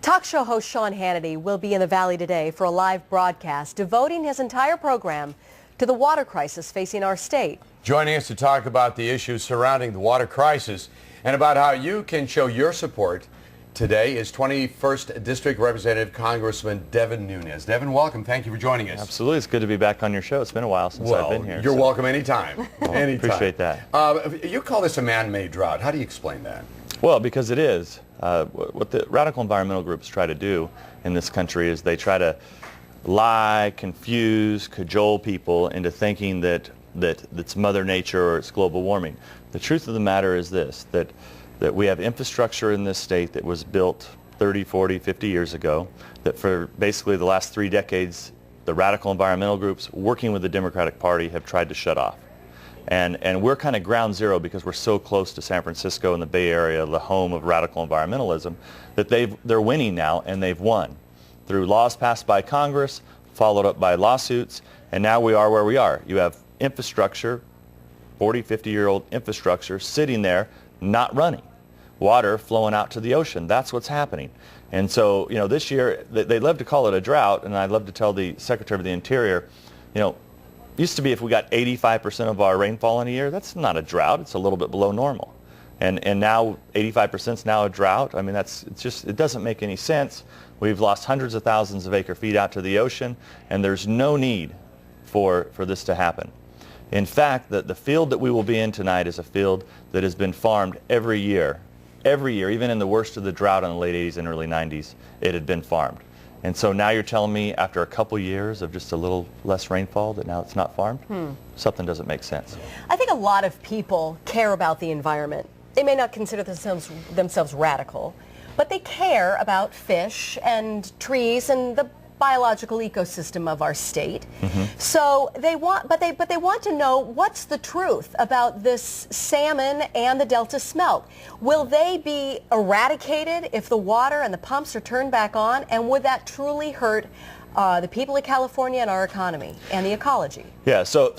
Talk show host Sean Hannity will be in the Valley today for a live broadcast devoting his entire program to the water crisis facing our state. Joining us to talk about the issues surrounding the water crisis and about how you can show your support today is 21st District Representative Congressman Devin Nunes. Devin, welcome. Thank you for joining us. Absolutely. It's good to be back on your show. It's been a while since I've been here. You're welcome anytime. Anytime. Appreciate that. You call this a man-made drought. How do you explain that? Well, because it is. What the radical environmental groups try to do in this country is they try to lie, confuse, cajole people into thinking that it's Mother Nature or it's global warming. The truth of the matter is this, that we have infrastructure in this state that was built 30, 40, 50 years ago, that for basically the last 3 decades, the radical environmental groups working with the Democratic Party have tried to shut off. And we're kind of ground zero because we're so close to San Francisco and the Bay Area, the home of radical environmentalism, that they're winning now, and they've won through laws passed by Congress, followed up by lawsuits, and now we are where we are. You have infrastructure, 40, 50-year-old infrastructure sitting there, not running. Water flowing out to the ocean. That's what's happening. And so, this year, they love to call it a drought, and I'd love to tell the Secretary of the Interior, used to be if we got 85% of our rainfall in a year, that's not a drought. It's a little bit below normal. And now 85% is now a drought. I mean, it doesn't make any sense. We've lost hundreds of thousands of acre feet out to the ocean, and there's no need for this to happen. In fact, the field that we will be in tonight is a field that has been farmed every year, even in the worst of the drought in the late 80s and early 90s, it had been farmed. And so now you're telling me after a couple years of just a little less rainfall that now it's not farmed? Something doesn't make sense. I think a lot of people care about the environment. They may not consider themselves radical, but they care about fish and trees and the biological ecosystem of our state. So they want to know what's the truth about this salmon and the Delta smelt. Will they be eradicated if the water and the pumps are turned back on? And would that truly hurt the people of California and our economy and the ecology? Yeah, so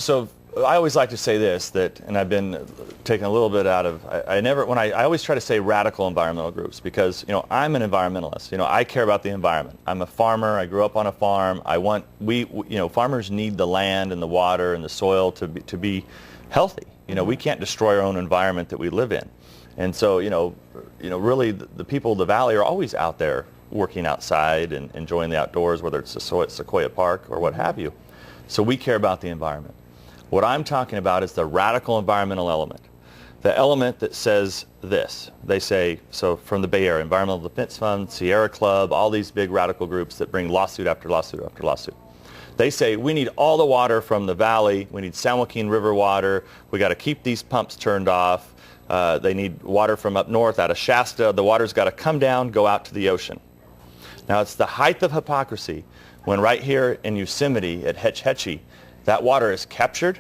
I always like to say this, and I've been taking a little bit out of, I always try to say radical environmental groups because, I'm an environmentalist. I care about the environment. I'm a farmer. I grew up on a farm. Farmers need the land and the water and the soil to be healthy. We can't destroy our own environment that we live in. And so, really the people of the Valley are always out there working outside and enjoying the outdoors, whether it's Sequoia Park or what have you. So we care about the environment. What I'm talking about is the radical environmental element. The element that says this. They say, so from the Bay Area, Environmental Defense Fund, Sierra Club, all these big radical groups that bring lawsuit after lawsuit after lawsuit. They say, we need all the water from the valley. We need San Joaquin River water. We got to keep these pumps turned off. They need water from up north out of Shasta. The water's got to come down, go out to the ocean. Now, it's the height of hypocrisy when right here in Yosemite at Hetch Hetchy, that water is captured.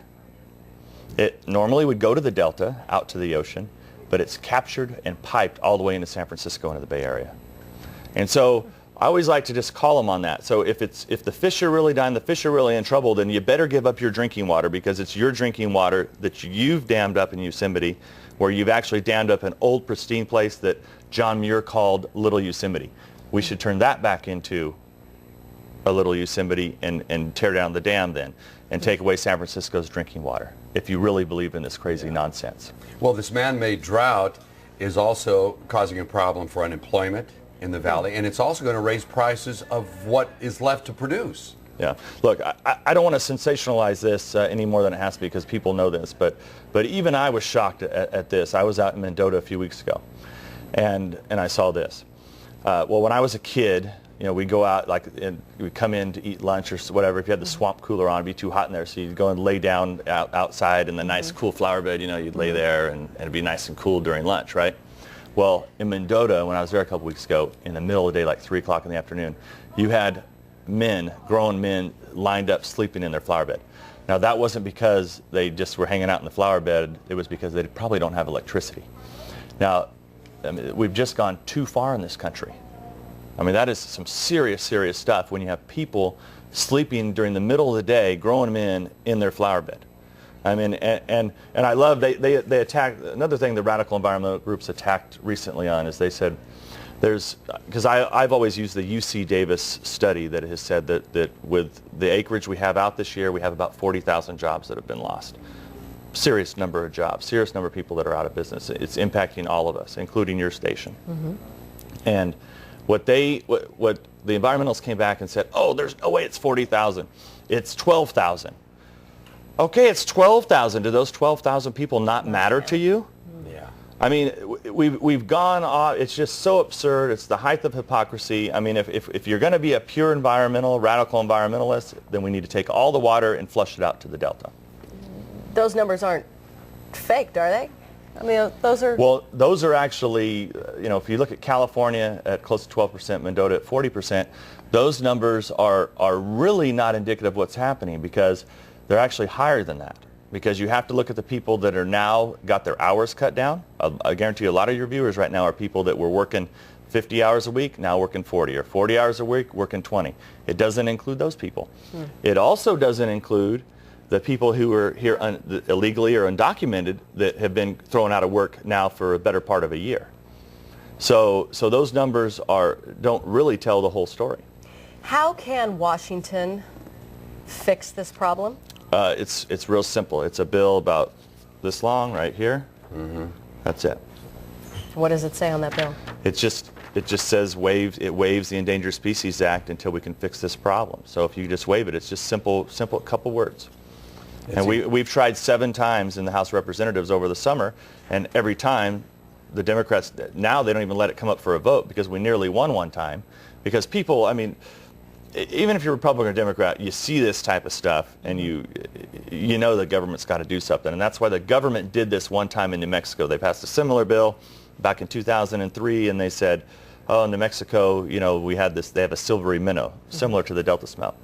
It normally would go to the Delta, out to the ocean, but it's captured and piped all the way into San Francisco, into the Bay Area. And so I always like to just call them on that. So if the fish are really dying, the fish are really in trouble, then you better give up your drinking water because it's your drinking water that you've dammed up in Yosemite, where you've actually dammed up an old pristine place that John Muir called Little Yosemite. We should turn that back into a Little Yosemite and tear down the dam then and take away San Francisco's drinking water, if you really believe in this crazy nonsense. Well, this man-made drought is also causing a problem for unemployment in the valley, and it's also going to raise prices of what is left to produce. Yeah. Look, I don't want to sensationalize this any more than it has to be because people know this, but even I was shocked at this. I was out in Mendota a few weeks ago, and I saw this. Well, when I was a kid, we go out, and we come in to eat lunch or whatever. If you had the swamp cooler on, it'd be too hot in there, so you'd go and lay down outside in the nice cool flower bed. You'd lay there, and it'd be nice and cool during lunch, right? Well, in Mendota, when I was there a couple weeks ago, in the middle of the day, like 3 o'clock in the afternoon, you had grown men, lined up sleeping in their flower bed. Now, that wasn't because they just were hanging out in the flower bed. It was because they probably don't have electricity. Now, we've just gone too far in this country. That is some serious, serious stuff when you have people sleeping during the middle of the day, growing men in their flower bed. And I love, they attacked, another thing the radical environmental groups attacked recently on is they said, because I've always used the UC Davis study that has said that with the acreage we have out this year, we have about 40,000 jobs that have been lost. Serious number of jobs, serious number of people that are out of business. It's impacting all of us, including your station. Mm-hmm. And what the environmentalists came back and said, oh, there's no way it's 40,000. It's 12,000. Okay, it's 12,000. Do those 12,000 people not matter to you? Yeah. I mean, we've gone off. It's just so absurd. It's the height of hypocrisy. I mean, if you're going to be a pure radical environmentalist, then we need to take all the water and flush it out to the Delta. Those numbers aren't faked, are they? I mean, those are... Well, those are actually, if you look at California at close to 12%, Mendota at 40%, those numbers are really not indicative of what's happening, because they're actually higher than that. Because you have to look at the people that are now got their hours cut down. I guarantee you a lot of your viewers right now are people that were working 50 hours a week, now working 40, or 40 hours a week, working 20. It doesn't include those people. It also doesn't include the people who are here illegally or undocumented that have been thrown out of work now for a better part of a year. So those numbers don't really tell the whole story. How can Washington fix this problem? It's real simple. It's a bill about this long right here. Mm-hmm. That's it. What does it say on that bill? It just says it waives the Endangered Species Act until we can fix this problem. So if you just waive it, it's just simple couple words. And we've tried 7 times in the House of Representatives over the summer, and every time the Democrats, now they don't even let it come up for a vote, because we nearly won one time. Because people, I mean, even if you're Republican or Democrat, you see this type of stuff, and you know the government's got to do something. And that's why the government did this one time in New Mexico. They passed a similar bill back in 2003, and they said, oh, in New Mexico, we had this, they have a silvery minnow, similar to the Delta smelt.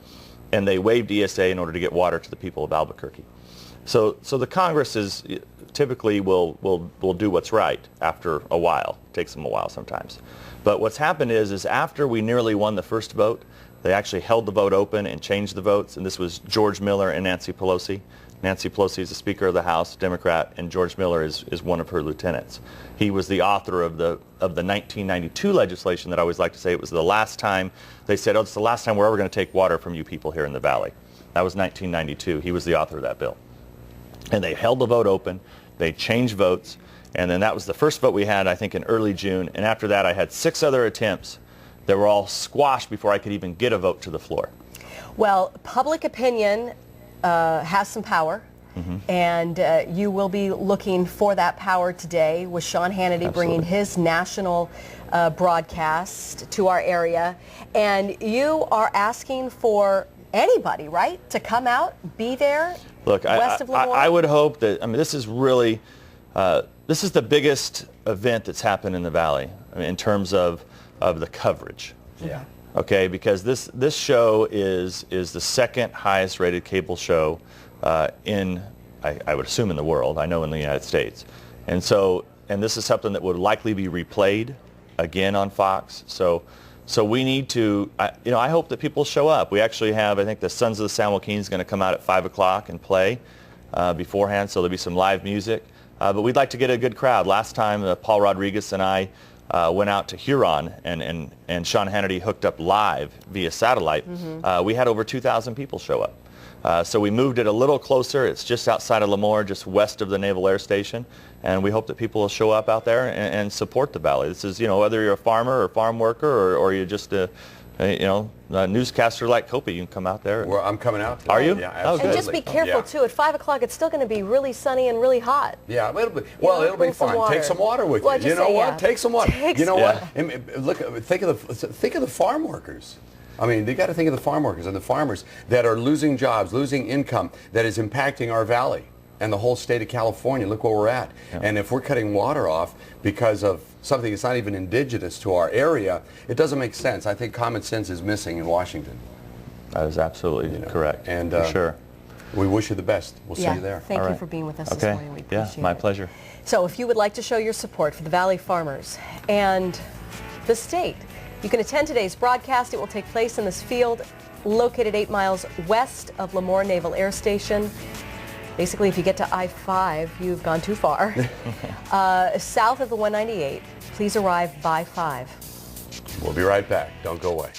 And they waived ESA in order to get water to the people of Albuquerque. So the Congress typically will do what's right after a while. It takes them a while sometimes. But what's happened is after we nearly won the first vote, they actually held the vote open and changed the votes. And this was George Miller and Nancy Pelosi. Nancy Pelosi is the Speaker of the House, Democrat, and George Miller is one of her lieutenants. He was the author of the 1992 legislation that I always like to say it was the last time they said, oh, it's the last time we're ever going to take water from you people here in the valley. That was 1992. He was the author of that bill. And they held the vote open. They changed votes. And then that was the first vote we had, I think, in early June. And after that, I had 6 other attempts that were all squashed before I could even get a vote to the floor. Well, public opinion has some power, and you will be looking for that power today with Sean Hannity bringing his national broadcast to our area. And you are asking for anybody, right, to come out, be there? Look, west of Lemoore? I would hope that, this is really, this is the biggest event that's happened in the Valley, in terms of the coverage. Yeah. Okay, because this show is the second highest rated cable show in, I would assume, in the world. I know in the United States. And this is something that would likely be replayed again on Fox. So we need to, I hope that people show up. We actually have, I think the Sons of the San Joaquin is going to come out at 5 o'clock and play beforehand, so there'll be some live music. But we'd like to get a good crowd. Last time, Paul Rodriguez and I went out to Huron, and Sean Hannity hooked up live via satellite. We had over 2,000 people show up. So we moved it a little closer. It's just outside of Lemoore, just west of the Naval Air Station. And we hope that people will show up out there and support the Valley. This is, whether you're a farmer or farm worker or you're just a newscaster like Kopi, you can come out there. Well, I'm coming out today. Are you? Yeah, Oh, absolutely. good. And just be careful, too. At 5 o'clock, it's still going to be really sunny and really hot. Yeah, it'll be bring some fine. water. Take some water with Well, you. You know what? Take some water. Take You know some what? And look, think of the farm workers. I mean, they got to think of the farm workers and the farmers that are losing jobs, losing income, that is impacting our valley and the whole state of California. Look where we're at. Yeah. And if we're cutting water off because of something that's not even indigenous to our area, it doesn't make sense. I think common sense is missing in Washington. That is absolutely correct. And for sure. We wish you the best. We'll see you there. Thank you for being with us this morning. We appreciate it. My pleasure. So if you would like to show your support for the Valley farmers and the state, you can attend today's broadcast. It will take place in this field located 8 miles west of Lemoore Naval Air Station. Basically, if you get to I-5, you've gone too far. South of the 198, please arrive by 5. We'll be right back. Don't go away.